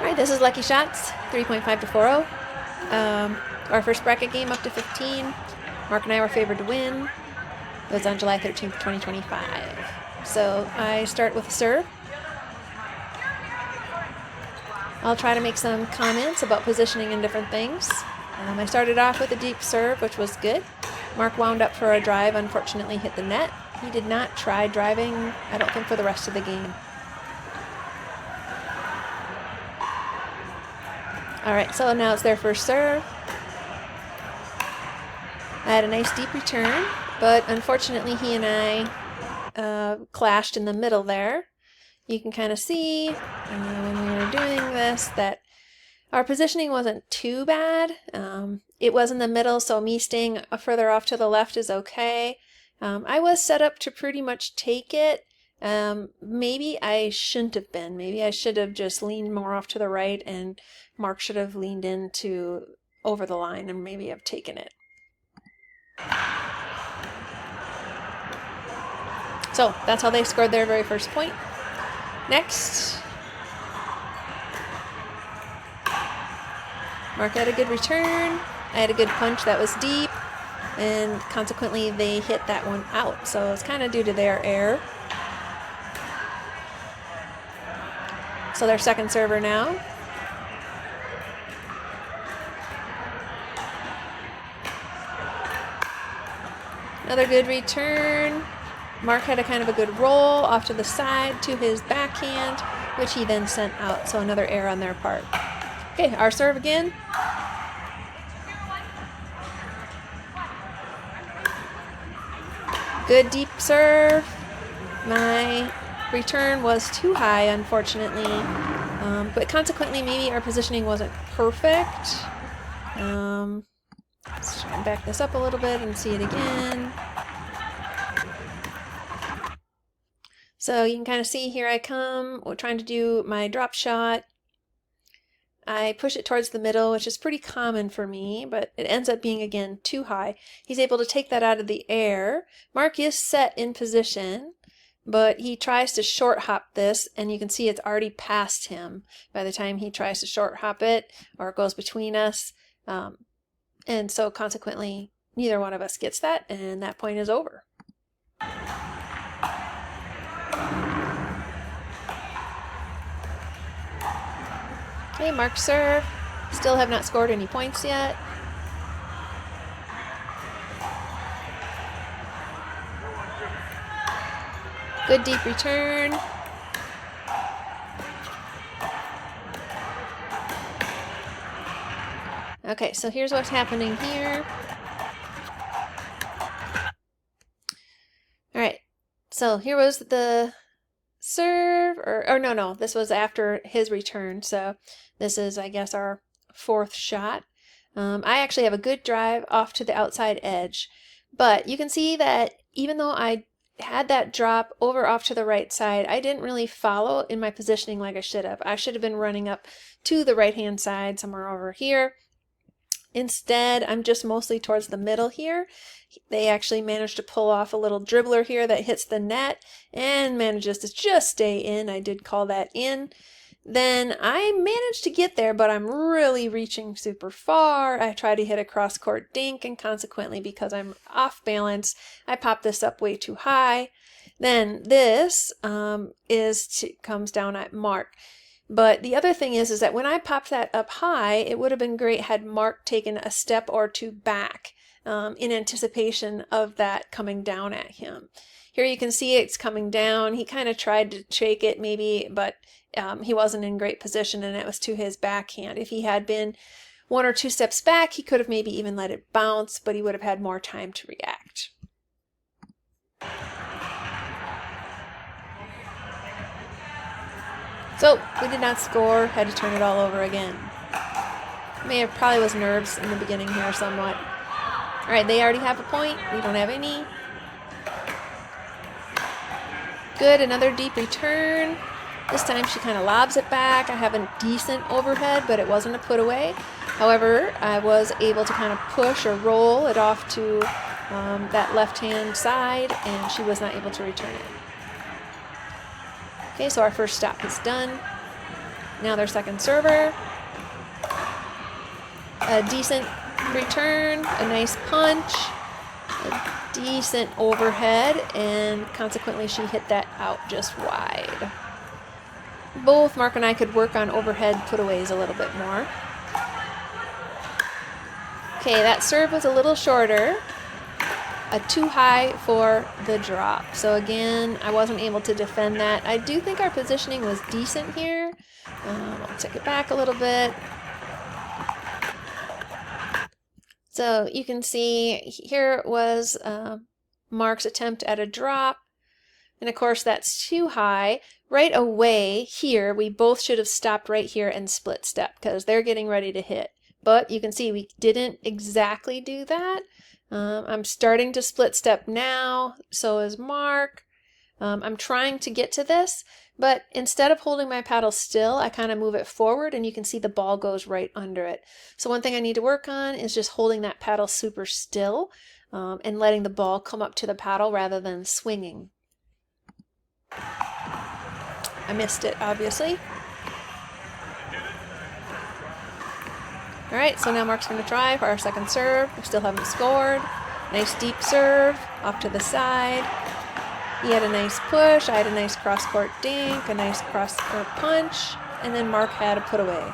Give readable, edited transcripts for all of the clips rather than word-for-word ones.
Alright, this is Lucky Shots, 3.5 to 4-0. Our first bracket game up to 15. Mark and I were favored to win. It was on July 13th, 2025. So I start with a serve. I'll try to make some comments about positioning and different things. I started off with a deep serve, which was good. Mark wound up for a drive, unfortunately hit the net. He did not try driving, I don't think, for the rest of the game. Alright, so now it's their first serve. I had a nice deep return, but unfortunately he and I clashed in the middle there. You can kind of see when we were doing this that our positioning wasn't too bad. It was in the middle, so me staying further off to the left is okay. I was set up to pretty much take it. Maybe I shouldn't have been. Maybe I should have just leaned more off to the right, and Mark should have leaned into over the line and maybe have taken it. So that's how they scored their very first point. Next, Mark had a good return. I had a good punch that was deep, and consequently they hit that one out. So it's kind of due to their error. So their second server now. Another good return. Mark had a kind of a good roll off to the side to his backhand, which he then sent out. So another error on their part. Okay, our serve again. Good deep serve. My return was too high, unfortunately, but consequently maybe our positioning wasn't perfect. Let's try and back this up a little bit and see it again. So you can kind of see here I come, we're trying to do my drop shot. I push it towards the middle, which is pretty common for me, but it ends up being, again, too high. He's able to take that out of the air. Mark is set in position, but he tries to short hop this, and you can see it's already past him by the time he tries to short hop it, or it goes between us. And so consequently, neither one of us gets that, and that point is over. Okay, Mark serve. Still have not scored any points yet. Good deep return. Okay, so here's what's happening here. Alright, so here was the serve, or no, this was after his return, so this is, I guess, our fourth shot. I actually have a good drive off to the outside edge, but you can see that even though I had that drop over off to the right side, I didn't really follow in my positioning like I should have. I should have been running up to the right hand side, somewhere over here. Instead, I'm just mostly towards the middle here. They actually managed to pull off a little dribbler here that hits the net and manages to just stay in. I did call that in. Then I managed to get there, but I'm really reaching super far. I try to hit a cross-court dink, and consequently, because I'm off balance, I pop this up way too high. Then this comes down at Mark. But the other thing is that when I popped that up high, it would have been great had Mark taken a step or two back in anticipation of that coming down at him. Here you can see it's coming down. He kind of tried to shake it maybe, but he wasn't in great position, and it was to his backhand. If he had been one or two steps back, he could have maybe even let it bounce, but he would have had more time to react. So we did not score, had to turn it all over again. Probably was nerves in the beginning here somewhat. All right, they already have a point. We don't have any. Good, another deep return. This time she kind of lobs it back. I have a decent overhead, but it wasn't a put away. However, I was able to kind of push or roll it off to that left-hand side, and she was not able to return it. Okay, so our first stop is done. Now their second server. A decent return, a nice punch, a decent overhead, and consequently she hit that out just wide. Both Mark and I could work on overhead putaways a little bit more. Okay, that serve was a little shorter. Too high for the drop. So again, I wasn't able to defend that. I do think our positioning was decent here. I'll take it back a little bit. So you can see here was Mark's attempt at a drop. And of course that's too high. Right away here, we both should have stopped right here and split step because they're getting ready to hit. But you can see we didn't exactly do that. I'm starting to split step now, so is Mark. I'm trying to get to this, but instead of holding my paddle still, I kind of move it forward and you can see the ball goes right under it. So one thing I need to work on is just holding that paddle super still and letting the ball come up to the paddle rather than swinging. I missed it, obviously. All right, so now Mark's going to try for our second serve. We still haven't scored. Nice deep serve, off to the side. He had a nice push, I had a nice cross-court dink, a nice cross-court punch, and then Mark had a put away.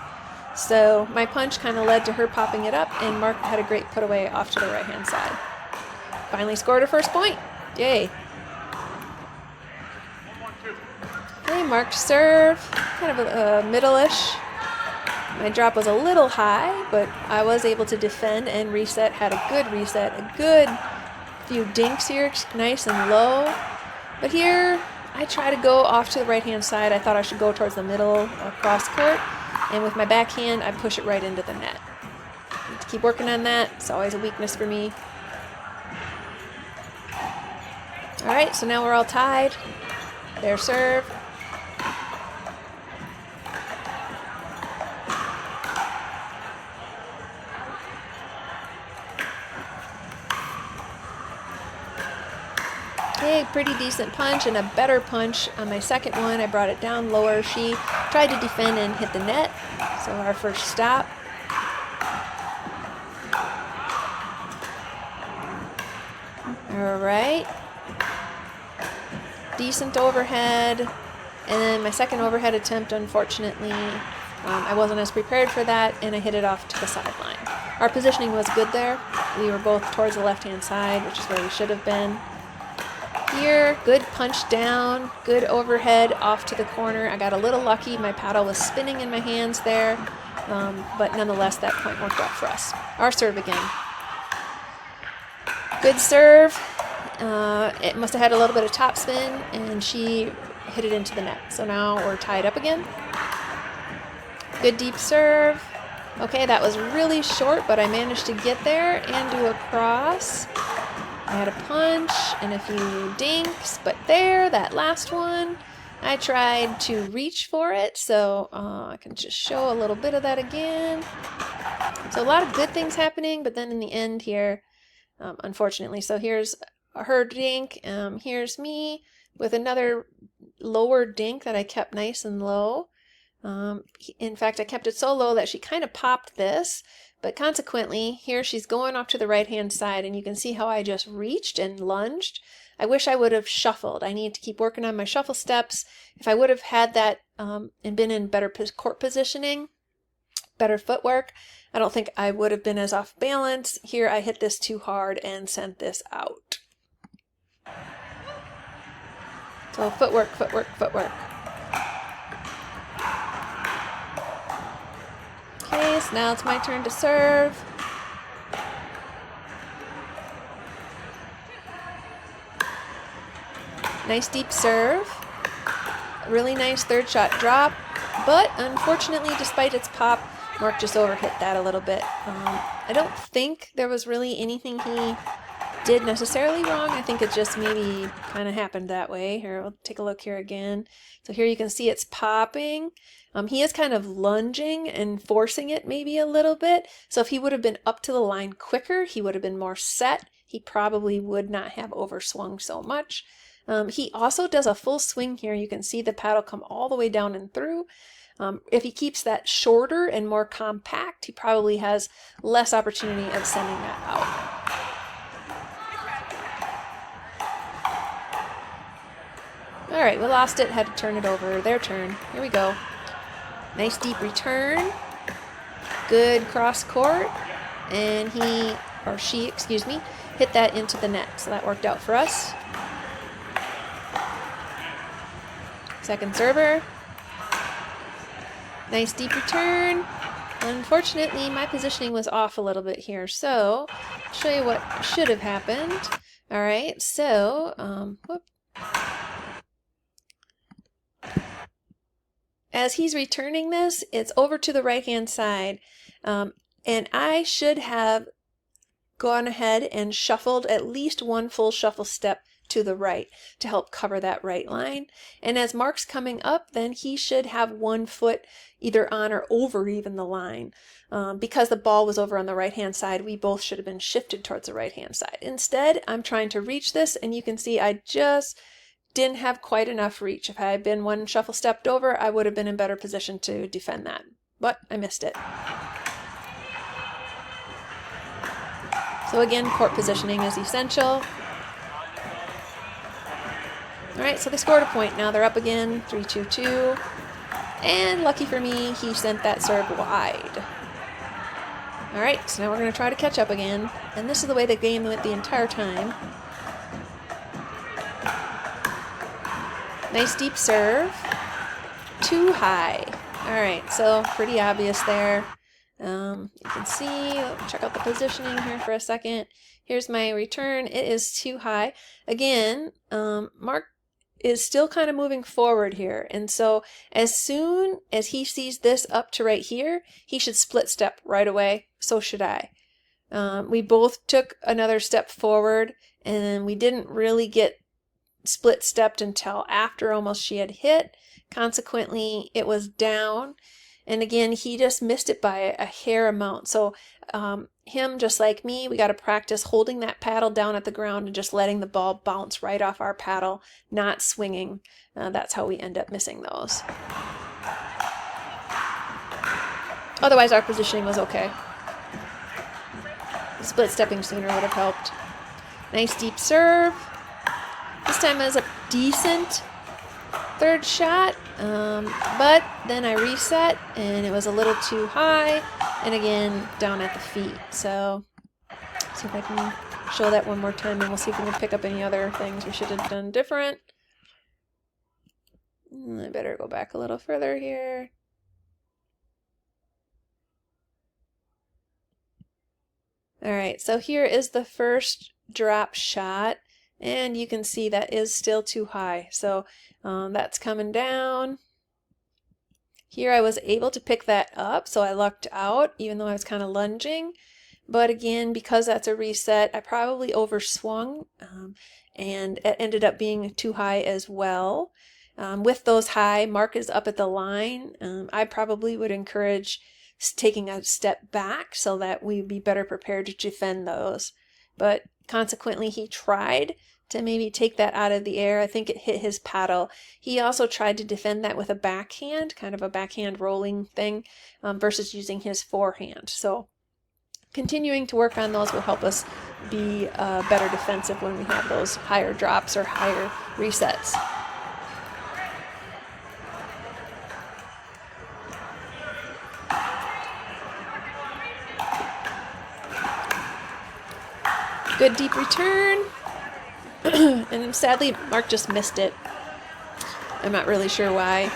So my punch kind of led to her popping it up, and Mark had a great put away off to the right-hand side. Finally scored her first point. Yay. Okay, Mark's serve, kind of a middle-ish. My drop was a little high, but I was able to defend and reset, had a good reset, a good few dinks here, nice and low. But here, I try to go off to the right-hand side. I thought I should go towards the middle cross court, and with my backhand, I push it right into the net. Need to keep working on that. It's always a weakness for me. All right, so now we're all tied. Their serve. Okay, pretty decent punch and a better punch on my second one. I brought it down lower. She tried to defend and hit the net. So our first stop. All right. Decent overhead. And then my second overhead attempt, unfortunately, I wasn't as prepared for that, and I hit it off to the sideline. Our positioning was good there. We were both towards the left-hand side, which is where we should have been. Here, good punch down, good overhead off to the corner. I got a little lucky. My paddle was spinning in my hands there, but nonetheless, that point worked out for us. Our serve again. Good serve. It must have had a little bit of top spin, and she hit it into the net. So now we're tied up again. Good deep serve. Okay, that was really short, but I managed to get there and do a cross. I had a punch and a few dinks, but there, that last one, I tried to reach for it, so I can just show a little bit of that again. So a lot of good things happening, but then in the end here, unfortunately. So here's her dink, here's me with another lower dink that I kept nice and low. In fact, I kept it so low that she kind of popped this. But consequently, here she's going off to the right-hand side, and you can see how I just reached and lunged. I wish I would have shuffled. I need to keep working on my shuffle steps. If I would have had that and been in better court positioning, better footwork, I don't think I would have been as off balance. Here I hit this too hard and sent this out. So footwork, footwork, footwork. Okay, so now it's my turn to serve. Nice deep serve. Really nice third shot drop. But unfortunately, despite its pop, Mark just overhit that a little bit. I don't think there was really anything he did necessarily wrong. I think it just maybe kind of happened that way. Here, we'll take a look here again. So here you can see it's popping. He is kind of lunging and forcing it maybe a little bit. So if he would have been up to the line quicker, he would have been more set. He probably would not have overswung so much. He also does a full swing here. You can see the paddle come all the way down and through. If he keeps that shorter and more compact, he probably has less opportunity of sending that out. All right, we lost it, had to turn it over. Their turn. Here we go. Nice deep return. Good cross court. And he, or she, excuse me, hit that into the net. So that worked out for us. Second server. Nice deep return. Unfortunately, my positioning was off a little bit here. So, I'll show you what should have happened. All right, so, whoop. As he's returning this, it's over to the right-hand side, and I should have gone ahead and shuffled at least one full shuffle step to the right to help cover that right line. And as Mark's coming up, then he should have 1 foot either on or over even the line. Because the ball was over on the right-hand side, we both should have been shifted towards the right-hand side. Instead, I'm trying to reach this, and you can see I just didn't have quite enough reach. If I had been 1 shuffle stepped over, I would have been in better position to defend that. But I missed it. So again, court positioning is essential. All right, so they scored a point. Now they're up again, 3-2-2. And lucky for me, he sent that serve wide. All right, so now we're going to try to catch up again. And this is the way the game went the entire time. Nice deep serve. Too high. All right, so pretty obvious there. You can see, check out the positioning here for a second. Here's my return. It is too high. Again, Mark is still kind of moving forward here. And so as soon as he sees this up to right here, he should split step right away. So should I. We both took another step forward, and we didn't really get split stepped until after almost she had hit. Consequently, it was down. And again, he just missed it by a hair amount. So him, just like me, we got to practice holding that paddle down at the ground and just letting the ball bounce right off our paddle, not swinging. That's how we end up missing those. Otherwise, our positioning was okay. Split stepping sooner would have helped. Nice deep serve. This time it was a decent third shot, but then I reset and it was a little too high, and again down at the feet. So see if I can show that one more time, and we'll see if we can pick up any other things we should have done different. I better go back a little further here. All right, so here is the first drop shot, and you can see that is still too high. So that's coming down. Here I was able to pick that up, so I lucked out, even though I was kind of lunging. But again, because that's a reset, I probably overswung, and it ended up being too high as well. With those high, Mark is up at the line. I probably would encourage taking a step back so that we'd be better prepared to defend those. But consequently, he tried to maybe take that out of the air. I think it hit his paddle. He also tried to defend that with a backhand, kind of a backhand rolling thing, versus using his forehand. So continuing to work on those will help us be better defensive when we have those higher drops or higher resets. Good deep return. And sadly, Mark just missed it. I'm not really sure why.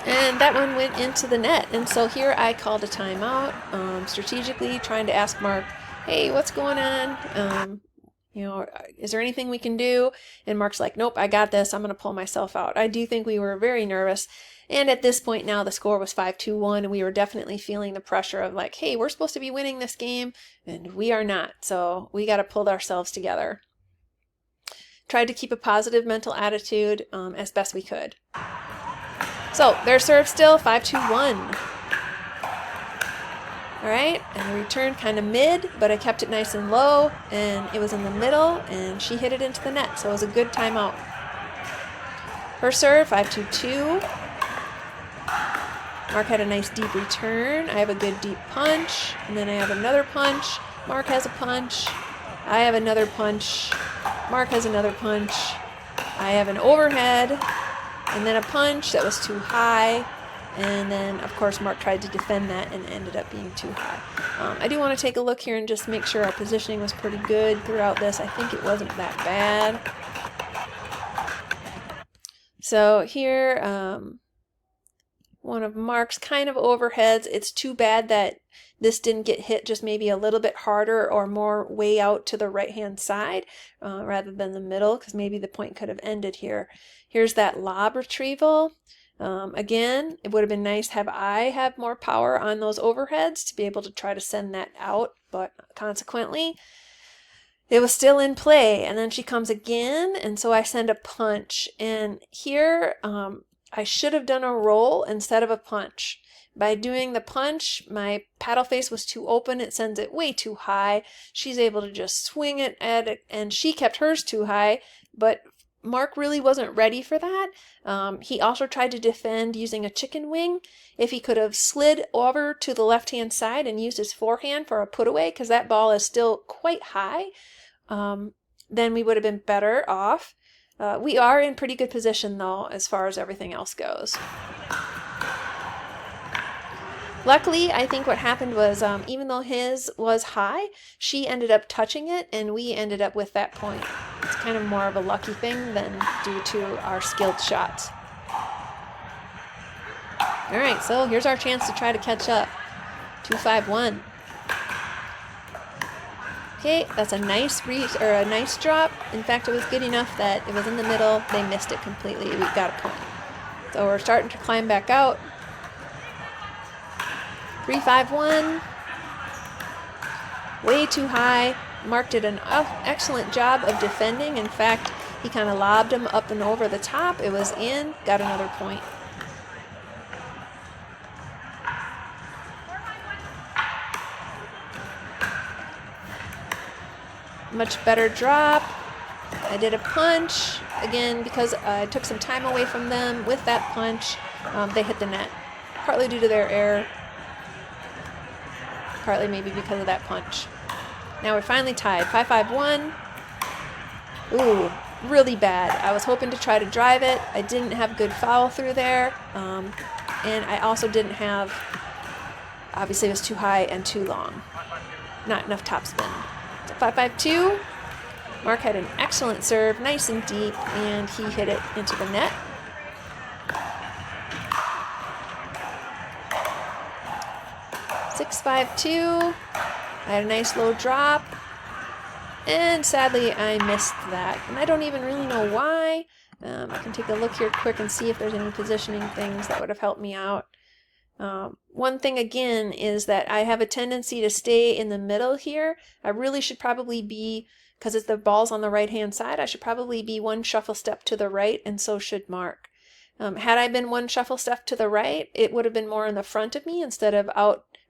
And that one went into the net. And so here I called a timeout, strategically trying to ask Mark, hey, what's going on? You know, is there anything we can do? And Mark's like, nope, I got this. I'm going to pull myself out. I do think we were very nervous. And at this point now, the score was 5-2-1, and we were definitely feeling the pressure of like, hey, we're supposed to be winning this game, and we are not. So we got to pull ourselves together. Tried to keep a positive mental attitude as best we could. So their serve still 5-2-1. All right, and the return kind of mid, but I kept it nice and low, and it was in the middle, and she hit it into the net, so it was a good timeout. Her serve, 5-2-2. Mark had a nice deep return. I have a good deep punch, and then I have another punch. Mark has a punch. I have another punch. Mark has another punch. I have an overhead, and then a punch that was too high. And then, of course, Mark tried to defend that and ended up being too high. I do want to take a look here and just make sure our positioning was pretty good throughout this. I think it wasn't that bad. So here, one of Mark's kind of overheads. It's too bad that this didn't get hit just maybe a little bit harder or more way out to the right-hand side rather than the middle, because maybe the point could have ended here. Here's that lob retrieval. Again, it would have been nice have I have more power on those overheads to be able to try to send that out, but consequently, it was still in play. And then she comes again, and so I send a punch. And here, I should have done a roll instead of a punch. By doing the punch, my paddle face was too open. It sends it way too high. She's able to just swing it at it, and she kept hers too high, but Mark really wasn't ready for that. He also tried to defend using a chicken wing. If he could have slid over to the left-hand side and used his forehand for a put away, because that ball is still quite high, then we would have been better off. We are in pretty good position, though, as far as everything else goes. Luckily, I think what happened was, even though his was high, she ended up touching it, and we ended up with that point. It's kind of more of a lucky thing than due to our skilled shots. All right, so here's our chance to try to catch up. 2-5-1. Okay, that's a nice nice drop. In fact, it was good enough that it was in the middle. They missed it completely. We got a point. So we're starting to climb back out. 3-5-1. Way too high. Mark did an excellent job of defending. In fact, he kind of lobbed him up and over the top. It was in. Got another point. Much better drop. I did a punch. Again, because I took some time away from them with that punch, they hit the net. Partly due to their error. Partly maybe because of that punch. Now we're finally tied. 5-5-1. Ooh, really bad. I was hoping to try to drive it. I didn't have good follow through there. And I also didn't have, obviously it was too high and too long. Not enough topspin. 5-5-2. Mark had an excellent serve, nice and deep, and he hit it into the net. Six, 5-2. I had a nice low drop, and sadly I missed that. And I don't even really know why. I can take a look here quick and see if there's any positioning things that would have helped me out. One thing again is that I have a tendency to stay in the middle here. I really should probably be, because it's the ball's on the right hand side, I should probably be one shuffle step to the right, and so should Mark. Had I been one shuffle step to the right, it would have been more in the front of me instead of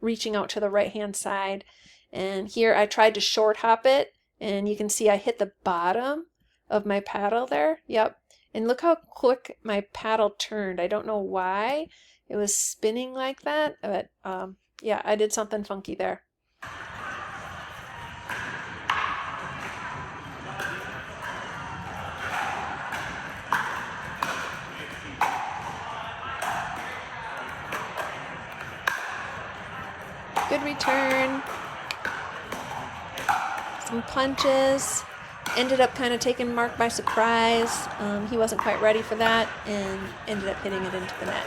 reaching out to the right hand side. And here I tried to short hop it, and you can see I hit the bottom of my paddle there. Yep. And look how quick my paddle turned. I don't know why it was spinning like that, but yeah, I did something funky there. Good return. Some punches. Ended up kind of taking Mark by surprise. He wasn't quite ready for that and ended up hitting it into the net.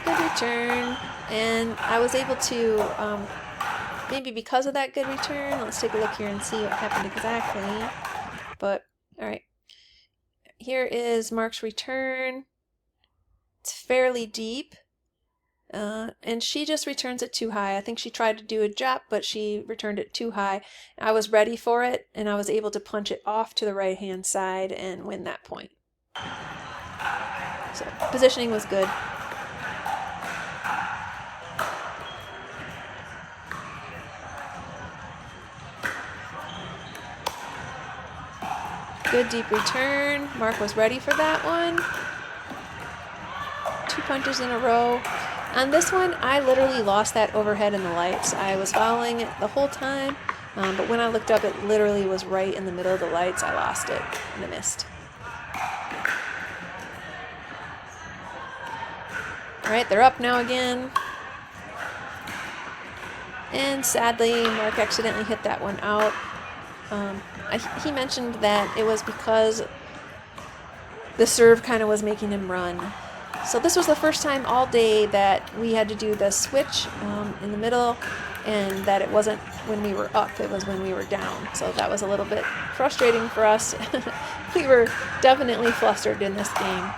Good return. And I was able to, maybe because of that good return, let's take a look here and see what happened exactly. But, all right. Here is Mark's return. It's fairly deep. And she just returns it too high. I think she tried to do a drop, but she returned it too high. I was ready for it, and I was able to punch it off to the right-hand side and win that point. So positioning was good. Good deep return. Mark was ready for that one. 2 punches in a row. On this one, I literally lost that overhead in the lights. I was following it the whole time, but when I looked up, it literally was right in the middle of the lights. I lost it and I missed. All right, they're up now again. And sadly, Mark accidentally hit that one out. He mentioned that it was because the serve kind of was making him run. So this was the first time all day that we had to do the switch in the middle, and that it wasn't when we were up, it was when we were down. So that was a little bit frustrating for us. We were definitely flustered in this game.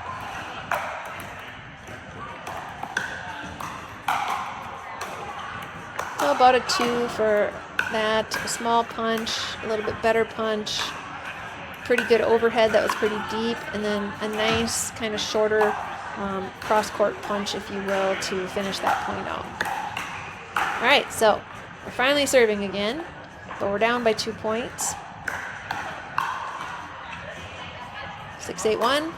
So about a 2 for that. A small punch, a little bit better punch, pretty good overhead that was pretty deep, and then a nice kind of shorter cross-court punch, if you will, to finish that point out. All right, so we're finally serving again, but we're down by 2 points. 6-8-1.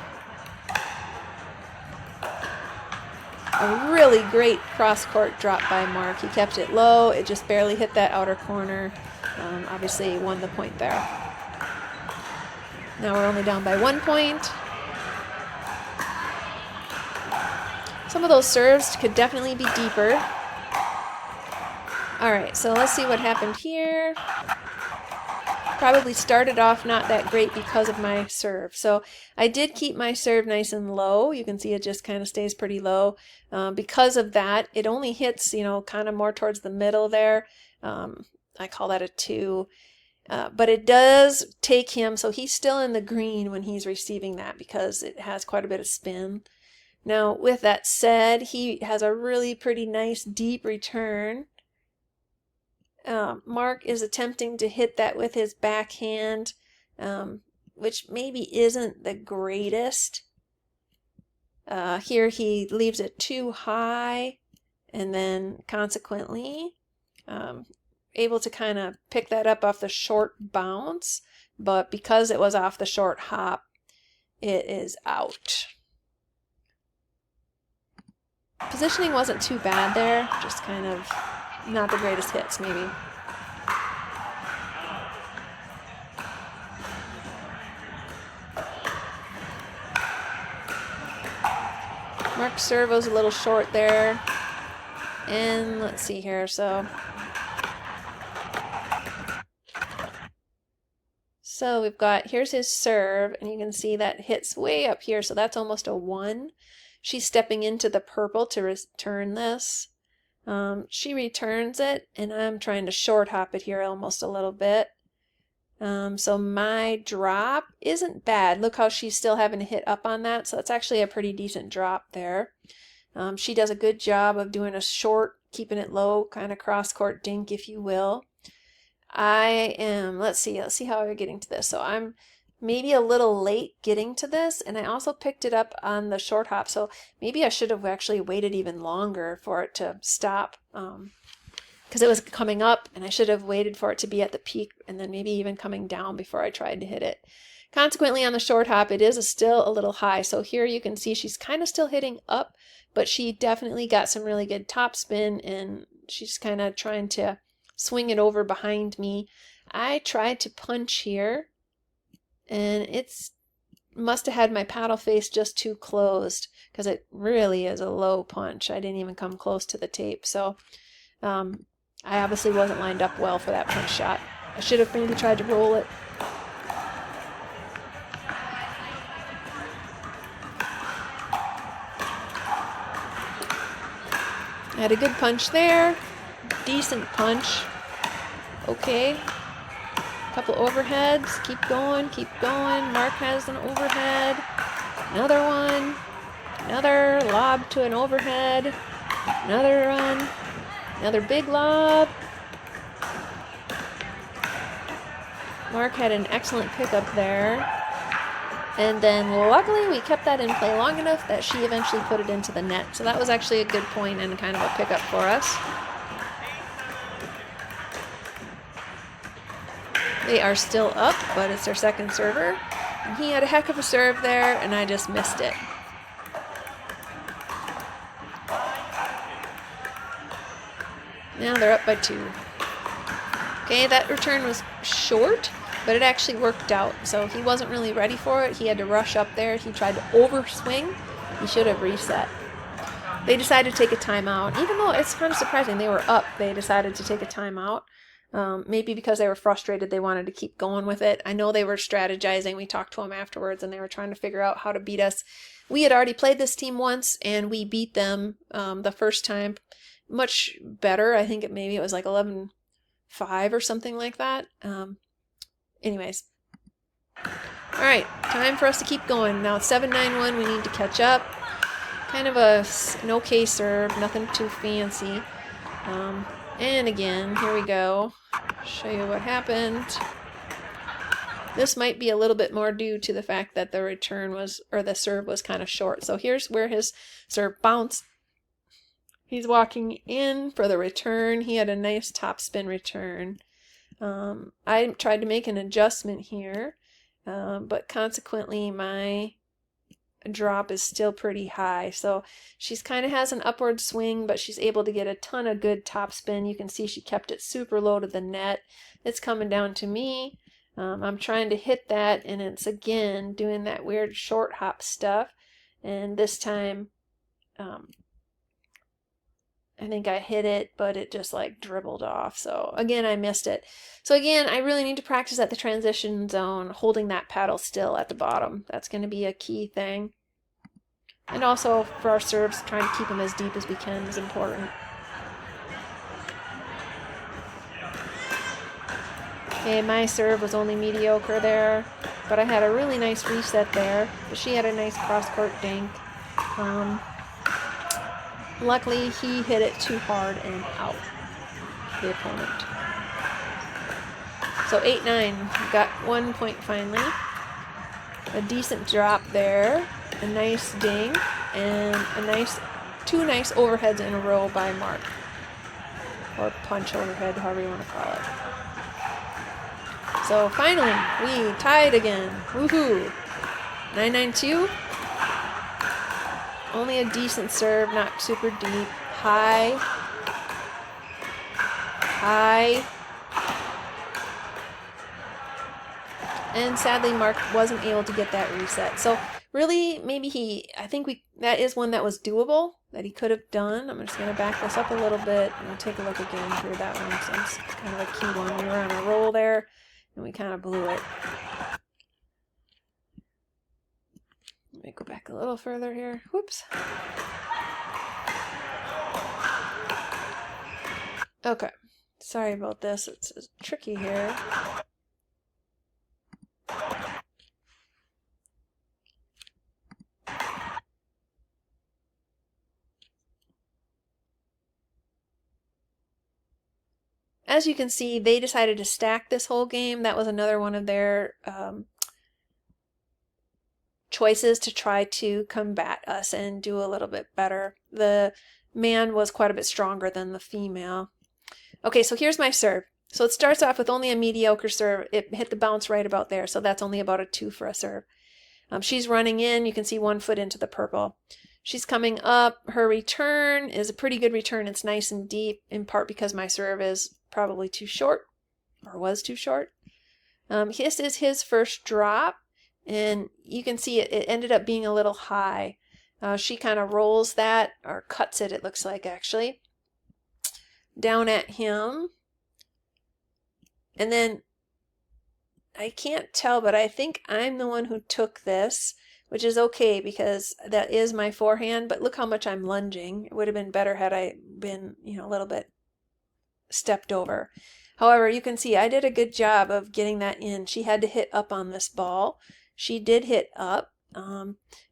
A really great cross-court drop by Mark. He kept it low. It just barely hit that outer corner. Obviously won the point there. Now we're only down by 1 point. Some of those serves could definitely be deeper. All right, so let's see what happened here. Probably started off not that great because of my serve. So I did keep my serve nice and low. You can see it just kind of stays pretty low. Because of that, it only hits, kind of more towards the middle there. I call that a 2. But it does take him, so he's still in the green when he's receiving that because it has quite a bit of spin. Now, with that said, he has a really pretty nice deep return. Mark is attempting to hit that with his backhand, which maybe isn't the greatest. Here he leaves it too high, and then consequently able to kind of pick that up off the short bounce, but because it was off the short hop, it is out. Positioning wasn't too bad there, just kind of not the greatest hits, maybe. Mark's serve was a little short there. And let's see here, so we've got, here's his serve, and you can see that hits way up here, so that's almost a 1. She's stepping into the purple to return this. She returns it, and I'm trying to short hop it here almost a little bit. So my drop isn't bad. Look how she's still having to hit up on that, so that's actually a pretty decent drop there. She does a good job of doing a short, keeping it low, kind of cross-court dink, if you will. Let's see how we're getting to this. So I'm maybe a little late getting to this, and I also picked it up on the short hop, so maybe I should have actually waited even longer for it to stop, because it was coming up, and I should have waited for it to be at the peak and then maybe even coming down before I tried to hit it. Consequently, on the short hop, it is still a little high, so here you can see she's kind of still hitting up, but she definitely got some really good top spin, and she's kind of trying to swing it over behind me. I tried to punch here, and it's must have had my paddle face just too closed, because it really is a low punch. I didn't even come close to the tape, so I obviously wasn't lined up well for that punch shot. I should have maybe tried to roll it. I had a good punch there. Decent punch. Okay. Couple overheads. Keep going, keep going. Mark has an overhead. Another one. Another lob to an overhead. Another run. Another big lob. Mark had an excellent pickup there. And then luckily we kept that in play long enough that she eventually put it into the net. So that was actually a good point and kind of a pickup for us. They are still up, but it's their second server. And he had a heck of a serve there, and I just missed it. Now they're up by 2. Okay, that return was short, but it actually worked out. So he wasn't really ready for it. He had to rush up there. He tried to overswing. He should have reset. They decided to take a timeout. Even though it's kind of surprising, they were up, they decided to take a timeout. Maybe because they were frustrated, they wanted to keep going with it. I know they were strategizing. We talked to them afterwards, and they were trying to figure out how to beat us. We had already played this team once, and we beat them the first time much better. I think maybe it was like 11-5 or something like that. Anyways. All right, time for us to keep going. Now it's 7-9-1. We need to catch up. Kind of a no-K serve, nothing too fancy. And again, here we go. Show you what happened. This might be a little bit more due to the fact that the return was, or the serve was kind of short. So here's where his serve bounced. He's walking in for the return. He had a nice topspin return. I tried to make an adjustment here, but consequently my drop is still pretty high. So she's kind of has an upward swing, but she's able to get a ton of good topspin. You can see she kept it super low to the net. It's coming down to me. I'm trying to hit that, and it's again doing that weird short hop stuff. And this time, I think I hit it, but it just like dribbled off. So again, I missed it. So again, I really need to practice at the transition zone, holding that paddle still at the bottom. That's going to be a key thing. And also for our serves, trying to keep them as deep as we can is important. Okay, my serve was only mediocre there, but I had a really nice reset there. But she had a nice cross-court dink. Luckily, he hit it too hard and out, the opponent. So 8-9, got 1 point finally. A decent drop there, a nice ding, and two nice overheads in a row by Mark. Or punch overhead, however you want to call it. So finally, we tied again. Woohoo! 9-9-2. Only a decent serve, not super deep. High. High. And sadly, Mark wasn't able to get that reset. So really, maybe I think that is one that was doable, that he could have done. I'm just going to back this up a little bit and we'll take a look again through that one since it's kind of a key one. We were on a roll there and we kind of blew it. Let me go back a little further here. Whoops. Okay. Sorry about this. It's tricky here. As you can see, they decided to stack this whole game. That was another one of their choices to try to combat us and do a little bit better. The man was quite a bit stronger than the female. Okay, so here's my serve. So it starts off with only a mediocre serve. It hit the bounce right about there, so that's only about a 2 for a serve. She's running in. You can see 1 foot into the purple. She's coming up. Her return is a pretty good return. It's nice and deep, in part because my serve is probably too short, or was too short. This is his first drop. And you can see it ended up being a little high. She kind of rolls that, or cuts it, it looks like actually, down at him. And then, I can't tell, but I think I'm the one who took this, which is okay because that is my forehand, but look how much I'm lunging. It would have been better had I been, a little bit stepped over. However, you can see I did a good job of getting that in. She had to hit up on this ball. She did hit up.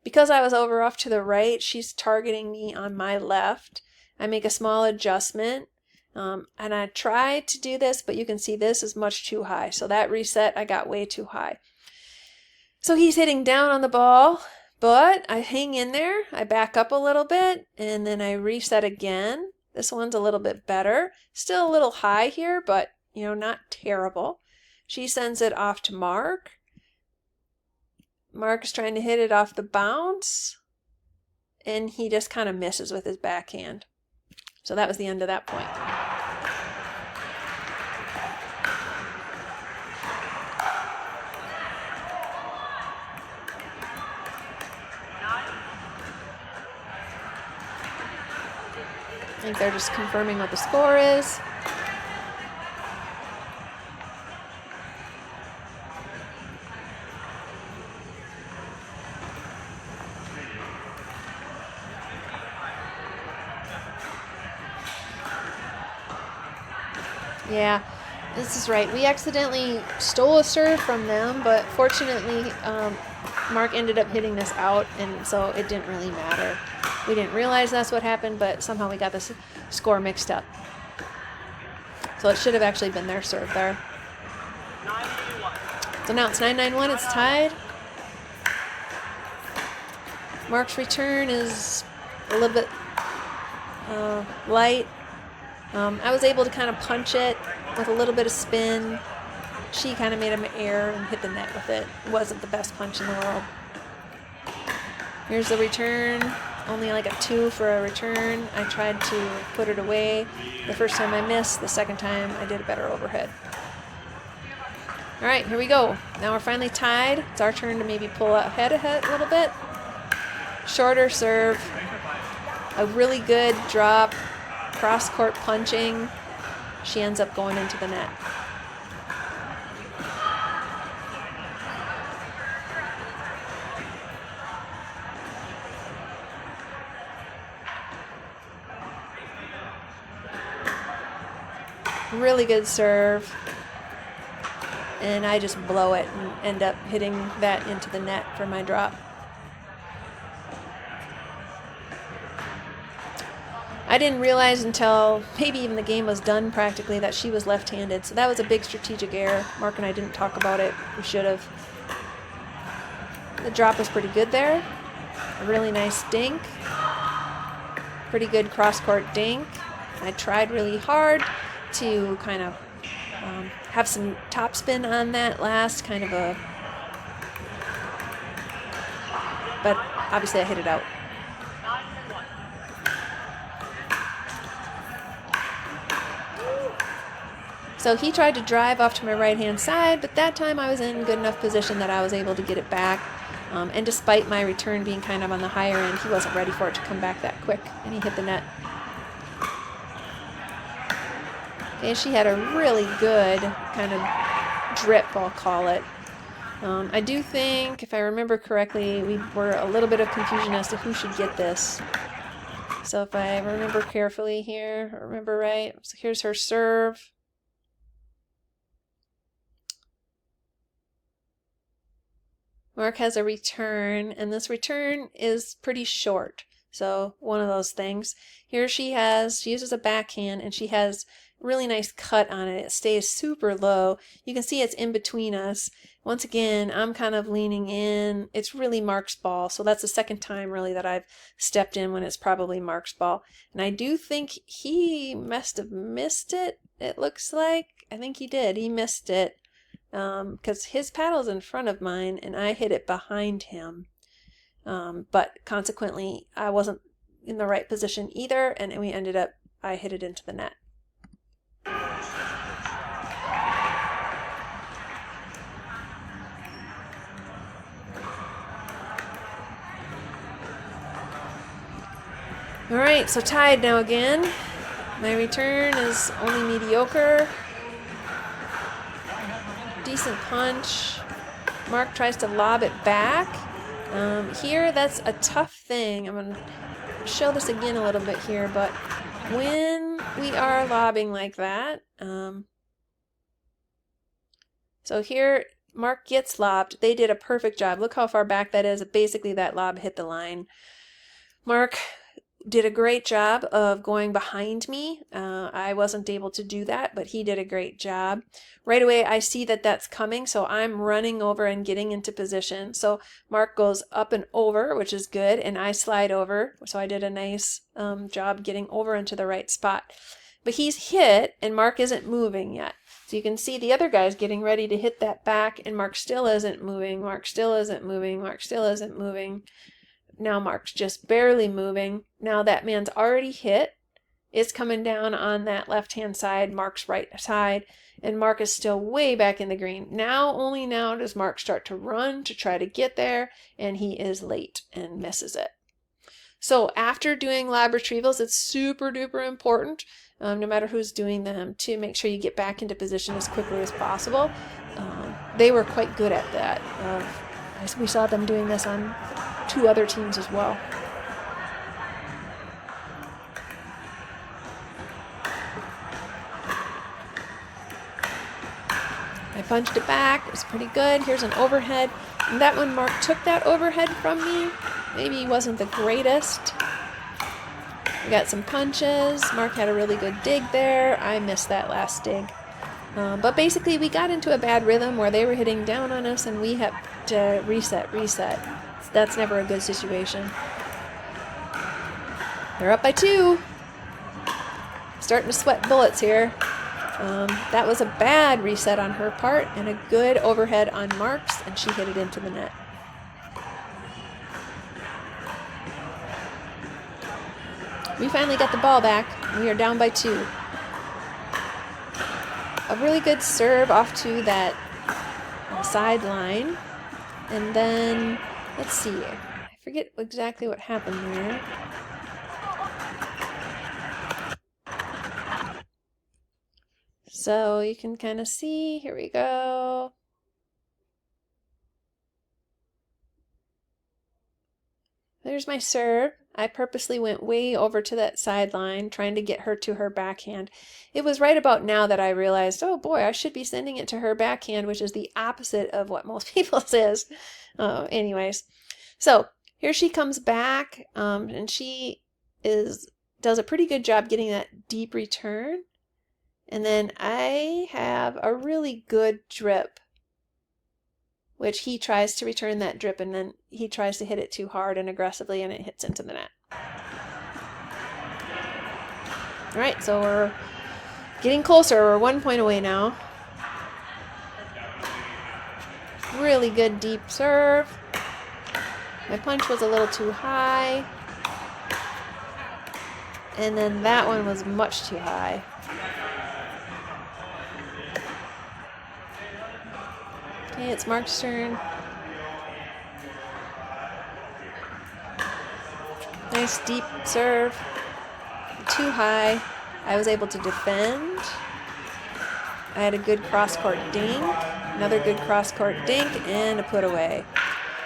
Because I was over off to the right, she's targeting me on my left. I make a small adjustment, and I tried to do this, but you can see this is much too high. So that reset, I got way too high. So he's hitting down on the ball, but I hang in there. I back up a little bit, and then I reset again. This one's a little bit better. Still a little high here, but, you know, not terrible. She sends it off to Mark. Mark is trying to hit it off the bounce, and he just kind of misses with his backhand. So that was the end of that point. I think they're just confirming what the score is. Yeah, this is right. We accidentally stole a serve from them, but fortunately, Mark ended up hitting this out, and so it didn't really matter. We didn't realize that's what happened, but somehow we got this score mixed up. So it should have actually been their serve there. So now it's 9-9-1. It's tied. Mark's return is a little bit light. I was able to kind of punch it with a little bit of spin. She kind of made an error and hit the net with it. It wasn't the best punch in the world. Here's the return. Only like a 2 for a return. I tried to put it away. The first time I missed. The second time I did a better overhead. All right, here we go. Now we're finally tied. It's our turn to maybe pull ahead a little bit. Shorter serve. A really good drop. Cross-court punching. She ends up going into the net. Really good serve. And I just blow it and end up hitting that into the net for my drop. I didn't realize until maybe even the game was done practically that she was left-handed. So that was a big strategic error. Mark and I didn't talk about it. We should have. The drop was pretty good there. A really nice dink. Pretty good cross-court dink. I tried really hard to kind of have some topspin on that last kind of a... But obviously I hit it out. So he tried to drive off to my right-hand side, but that time I was in good enough position that I was able to get it back. And despite my return being kind of on the higher end, he wasn't ready for it to come back that quick, and he hit the net. Okay, she had a really good kind of drip, I'll call it. I do think, if I remember correctly, we were a little bit of confusion as to who should get this. So if I remember carefully here, or remember right, so here's her serve. Mark has a return, and this return is pretty short. So one of those things. Here she uses a backhand, and she has really nice cut on it. It stays super low. You can see it's in between us. Once again, I'm kind of leaning in. It's really Mark's ball, so that's the second time really that I've stepped in when it's probably Mark's ball. And I do think he must have missed it, it looks like. I think he did. He missed it. Because his paddle's in front of mine and I hit it behind him. But consequently, I wasn't in the right position either, and I hit it into the net. All right, so tied now again. My return is only mediocre. Decent punch. Mark tries to lob it back. Here, that's a tough thing. I'm going to show this again a little bit here, but when we are lobbing like that, so here, Mark gets lobbed. They did a perfect job. Look how far back that is. Basically, that lob hit the line. Mark did a great job of going behind me. I wasn't able to do that, but he did a great job. Right away, I see that that's coming, so I'm running over and getting into position. So Mark goes up and over, which is good, and I slide over. So I did a nice job getting over into the right spot. But he's hit, and Mark isn't moving yet. So you can see the other guy's getting ready to hit that back, and Mark still isn't moving. Mark still isn't moving. Mark still isn't moving. Now Mark's just barely moving. Now that man's already hit. It's coming down on that left-hand side, Mark's right side, and Mark is still way back in the green. Now, only now does Mark start to run to try to get there, and he is late and misses it. So after doing lob retrievals, it's super duper important, no matter who's doing them, to make sure you get back into position as quickly as possible. They were quite good at that. We saw them doing this on 2 other teams as well. I punched it back. It was pretty good. Here's an overhead. And that one, Mark took that overhead from me. Maybe he wasn't the greatest. We got some punches. Mark had a really good dig there. I missed that last dig. But basically, we got into a bad rhythm where they were hitting down on us, and we had to reset. That's never a good situation. They're up by 2. Starting to sweat bullets here. That was a bad reset on her part and a good overhead on Mark's, and she hit it into the net. We finally got the ball back. We are down by 2. A really good serve off to that sideline. And then, let's see. I forget exactly what happened there. So you can kind of see, here we go. There's my serve. I purposely went way over to that sideline, trying to get her to her backhand. It was right about now that I realized, oh boy, I should be sending it to her backhand, which is the opposite of what most people says. Anyways, so here she comes back, and she does a pretty good job getting that deep return. And then I have a really good drip, which he tries to return that drip, and then he tries to hit it too hard and aggressively, and it hits into the net. All right, so we're getting closer. We're 1 point away now. Really good deep serve. My punch was a little too high. And then that one was much too high. Okay, it's Mark's turn. Nice deep serve. Too high. I was able to defend. I had a good cross-court dink. Another good cross-court dink and a put away.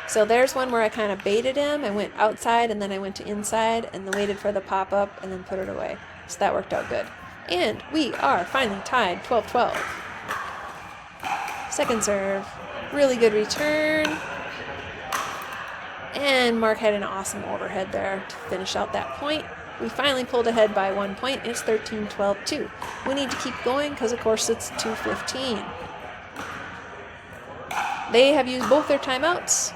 So there's one where I kind of baited him. I went outside and then I went to inside and then waited for the pop-up and then put it away. So that worked out good. And we are finally tied 12-12. Second serve. Really good return. And Mark had an awesome overhead there to finish out that point. We finally pulled ahead by 1 point. It's 13-12-2. We need to keep going because, of course, it's 2:15. They have used both their timeouts.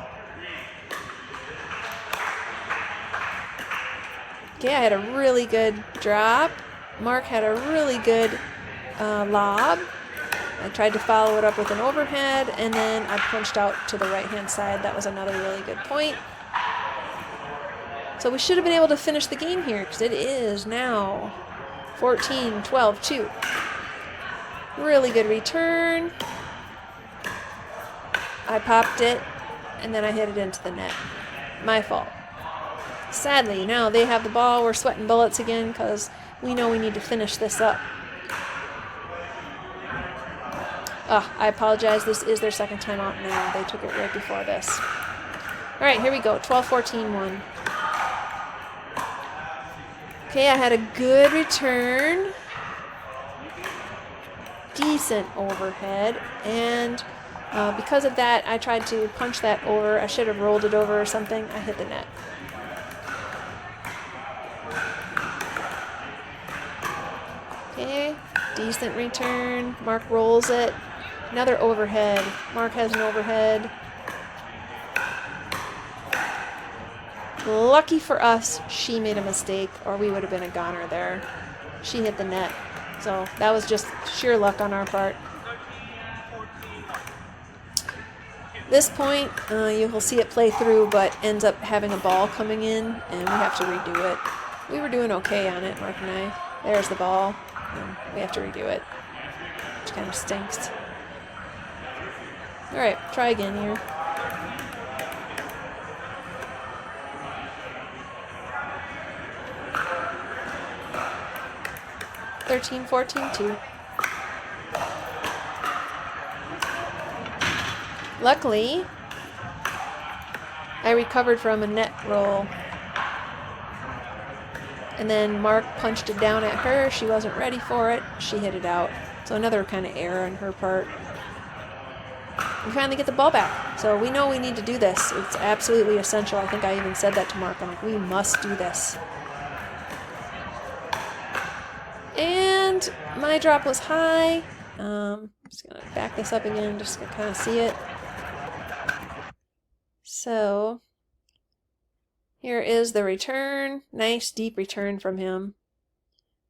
Okay, I had a really good drop. Mark had a really good lob. I tried to follow it up with an overhead, and then I punched out to the right-hand side. That was another really good point. So we should have been able to finish the game here, because it is now 14-12-2. Really good return. I popped it, and then I hit it into the net. My fault. Sadly, now they have the ball. We're sweating bullets again, because we know we need to finish this up. I apologize. This is their second time out now. They took it right before this. All right, here we go. 12-14-1. Okay, I had a good return. Decent overhead. And because of that, I tried to punch that over. I should have rolled it over or something. I hit the net. Okay, decent return. Mark rolls it. Another overhead. Mark has an overhead. Lucky for us, she made a mistake, or we would have been a goner there. She hit the net. So that was just sheer luck on our part. This point, you will see it play through, but ends up having a ball coming in, and we have to redo it. We were doing okay on it, Mark and I. There's the ball, and we have to redo it, which kind of stinks. Alright, try again here. (13, 14, 2). Luckily, I recovered from a net roll. And then Mark punched it down at her. She wasn't ready for it. She hit it out. So another kind of error on her part. We finally get the ball back. So we know we need to do this. It's absolutely essential. I think I even said that to Mark. I'm like, we must do this. And my drop was high. Just going to back this up again just to kind of see it. So here is the return. Nice deep return from him.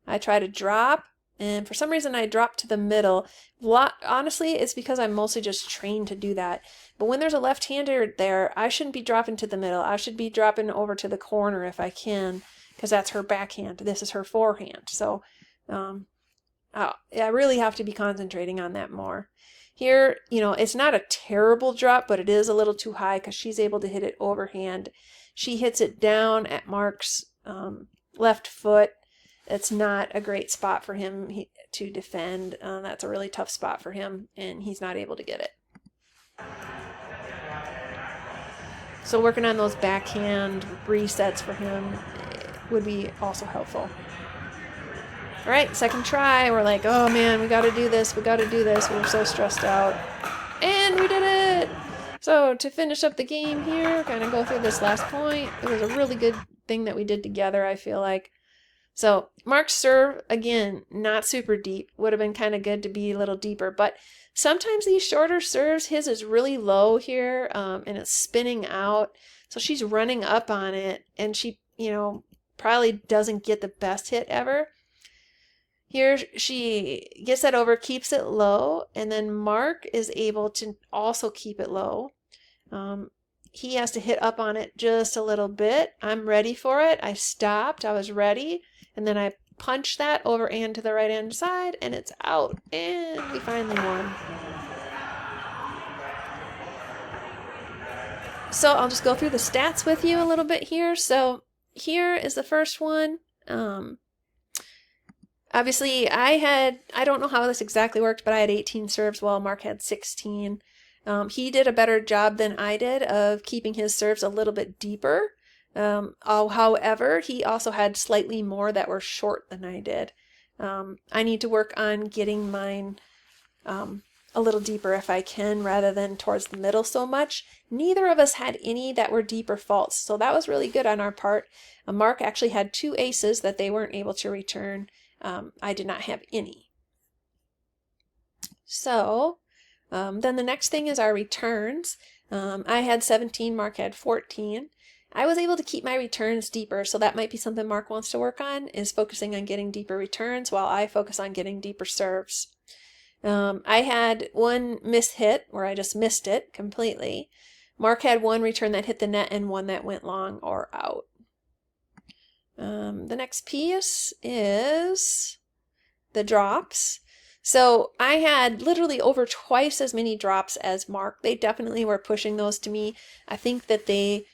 I try to drop, and for some reason I dropped to the middle. Honestly, it's because I'm mostly just trained to do that. But when there's a left-hander there, I shouldn't be dropping to the middle. I should be dropping over to the corner if I can, because that's her backhand. This is her forehand. So I really have to be concentrating on that more. Here, it's not a terrible drop, but it is a little too high because she's able to hit it overhand. She hits it down at Mark's left foot. It's not a great spot for him to defend. That's a really tough spot for him, and he's not able to get it. So working on those backhand resets for him would be also helpful. All right, second try. We're like, oh man, we got to do this. We got to do this. We were so stressed out. And we did it! So to finish up the game here, kind of go through this last point. It was a really good thing that we did together, I feel like. So Mark's serve, again, not super deep. Would have been kind of good to be a little deeper. But sometimes these shorter serves, his is really low here, and it's spinning out. So she's running up on it, and she, probably doesn't get the best hit ever. Here she gets that over, keeps it low, and then Mark is able to also keep it low. He has to hit up on it just a little bit. I'm ready for it. I stopped. I was ready. And then I punched that over and to the right-hand side, and it's out. And we finally won. So I'll just go through the stats with you a little bit here. So here is the first one. Obviously, I don't know how this exactly worked, but I had 18 serves while Mark had 16. He did a better job than I did of keeping his serves a little bit deeper. However, he also had slightly more that were short than I did. I need to work on getting mine a little deeper if I can, rather than towards the middle so much. Neither of us had any that were deeper faults, so that was really good on our part. Mark actually had 2 aces that they weren't able to return. I did not have any. So then the next thing is our returns. I had 17, Mark had 14. I was able to keep my returns deeper, so that might be something Mark wants to work on, is focusing on getting deeper returns while I focus on getting deeper serves. I had 1 missed hit where I just missed it completely. Mark had 1 return that hit the net and 1 that went long or out. The next piece is the drops. So I had literally over twice as many drops as Mark. They definitely were pushing those to me. I think that they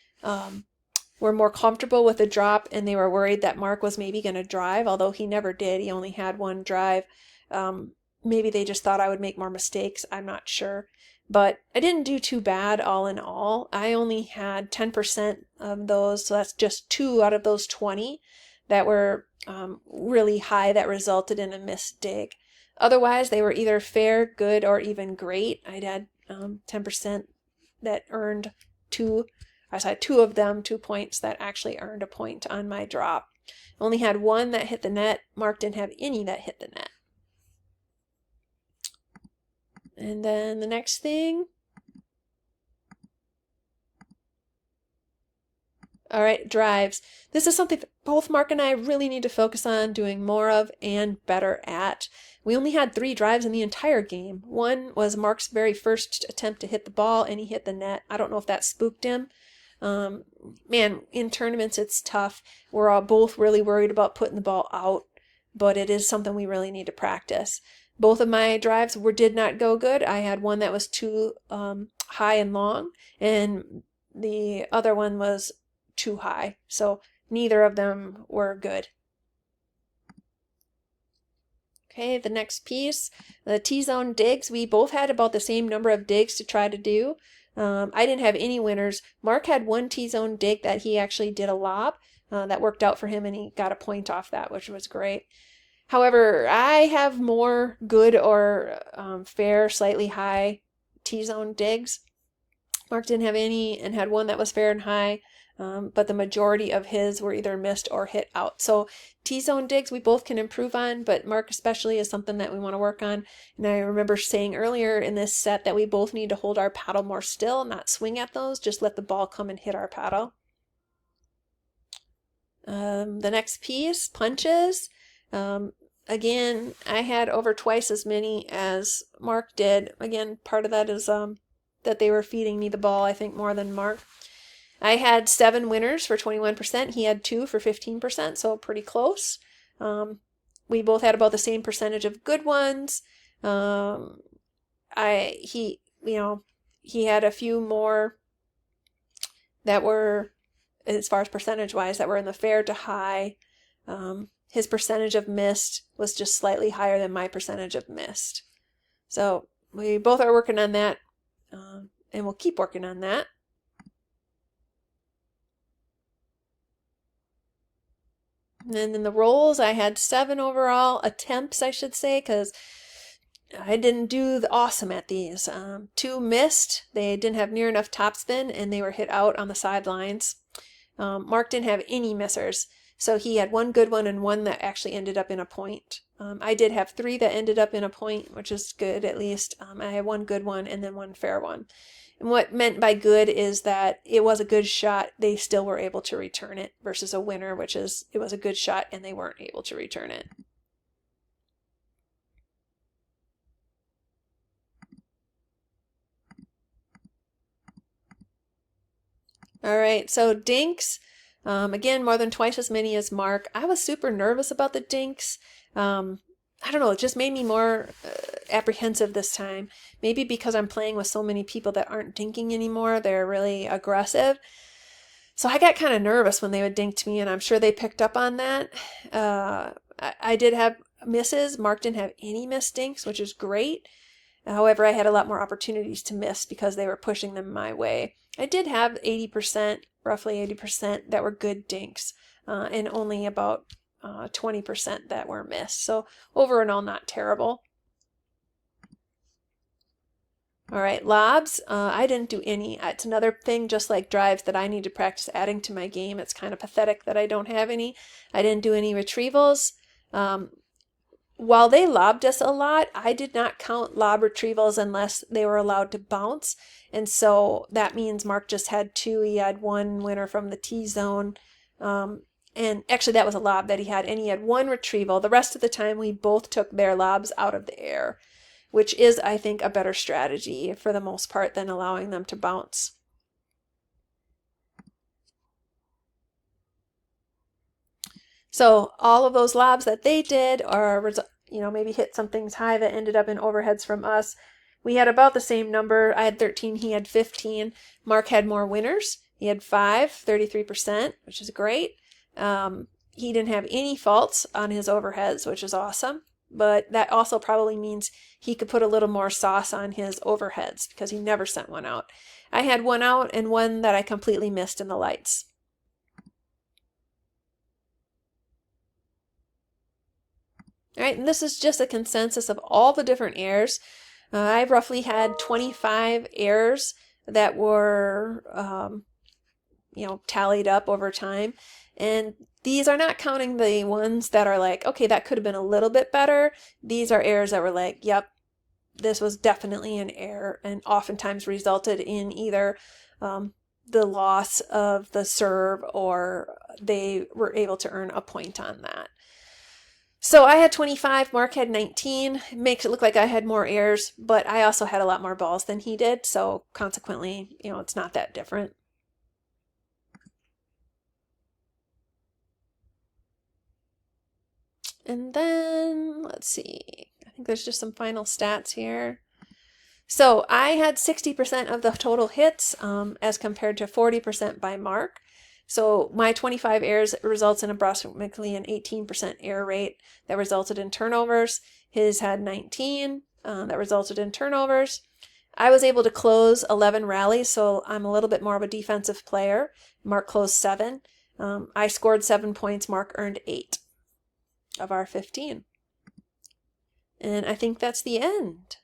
were more comfortable with the drop, and they were worried that Mark was maybe going to drive, although he never did. He only had 1 drive. Maybe they just thought I would make more mistakes. I'm not sure. But I didn't do too bad all in all. I only had 10% of those, so that's just 2 out of those 20 that were really high that resulted in a missed dig. Otherwise, they were either fair, good, or even great. I had 10% that earned 2. I had 2 of them, 2 points that actually earned a point on my drop. Only had one that hit the net. Mark didn't have any that hit the net. And then the next thing. All right, drives. This is something that both Mark and I really need to focus on doing more of and better at. We only had 3 drives in the entire game. One was Mark's very first attempt to hit the ball, and he hit the net. I don't know if that spooked him. Man, in tournaments it's tough. We're all both really worried about putting the ball out, but it is something we really need to practice. Both of my drives did not go good. I had one that was too high and long, and the other one was too high. So neither of them were good. Okay, the next piece, the T-zone digs. We both had about the same number of digs to try to do. I didn't have any winners. Mark had one T-zone dig that he actually did a lob. That worked out for him, and he got a point off that, which was great. However, I have more good or fair, slightly high T-zone digs. Mark didn't have any and had one that was fair and high. But the majority of his were either missed or hit out. So T-zone digs we both can improve on, but Mark especially is something that we want to work on. And I remember saying earlier in this set that we both need to hold our paddle more still, not swing at those, just let the ball come and hit our paddle. The next piece, punches. Again, I had over twice as many as Mark did. Again, part of that is that they were feeding me the ball, I think, more than Mark. I had 7 winners for 21%. He had 2 for 15%, so pretty close. We both had about the same percentage of good ones. He had a few more that were, as far as percentage-wise, that were in the fair to high. His percentage of missed was just slightly higher than my percentage of missed. So we both are working on that, and we'll keep working on that. And then in the rolls, I had 7 overall attempts, I should say, because I didn't do awesome at these. 2 missed. They didn't have near enough topspin, and they were hit out on the sidelines. Mark didn't have any missers, so he had 1 good one and 1 that actually ended up in a point. I did have 3 that ended up in a point, which is good at least. I had 1 good one and then 1 fair one. And what meant by good is that it was a good shot, they still were able to return it, versus a winner, which is it was a good shot and they weren't able to return it. All right, so dinks. Again, more than twice as many as Mark. I was super nervous about the dinks. I don't know, it just made me more apprehensive this time. Maybe because I'm playing with so many people that aren't dinking anymore. They're really aggressive. So I got kind of nervous when they would dink to me, and I'm sure they picked up on that. I did have misses. Mark didn't have any missed dinks, which is great. However, I had a lot more opportunities to miss because they were pushing them my way. I did have 80%, roughly 80% that were good dinks, and only about 20% that were missed. So overall, not terrible. All right, lobs. I didn't do any. It's another thing, just like drives, that I need to practice adding to my game. It's kind of pathetic that I don't have any. I didn't do any retrievals. While they lobbed us a lot, I did not count lob retrievals unless they were allowed to bounce. And so that means Mark just had 2. He had 1 winner from the T-zone. And actually that was a lob that he had. And he had 1 retrieval. The rest of the time we both took their lobs out of the air, which is, I think, a better strategy for the most part than allowing them to bounce. So all of those lobs that they did are, maybe hit some things high that ended up in overheads from us. We had about the same number. I had 13, he had 15. Mark had more winners. He had 5, 33%, which is great. He didn't have any faults on his overheads, which is awesome. But that also probably means he could put a little more sauce on his overheads because he never sent one out. I had 1 out and 1 that I completely missed in the lights. All right, and this is just a consensus of all the different errors. I roughly had 25 errors that were tallied up over time. And these are not counting the ones that are like, okay, that could have been a little bit better. These are errors that were like, yep, this was definitely an error, and oftentimes resulted in either the loss of the serve, or they were able to earn a point on that. So I had 25, Mark had 19. It makes it look like I had more errors, but I also had a lot more balls than he did, so consequently, it's not that different. And then, let's see, I think there's just some final stats here. So I had 60% of the total hits as compared to 40% by Mark. So my 25 errors results in approximately an 18% error rate that resulted in turnovers. His had 19 that resulted in turnovers. I was able to close 11 rallies, so I'm a little bit more of a defensive player. Mark closed 7. I scored 7 points. Mark earned 8 of our 15. And I think that's the end.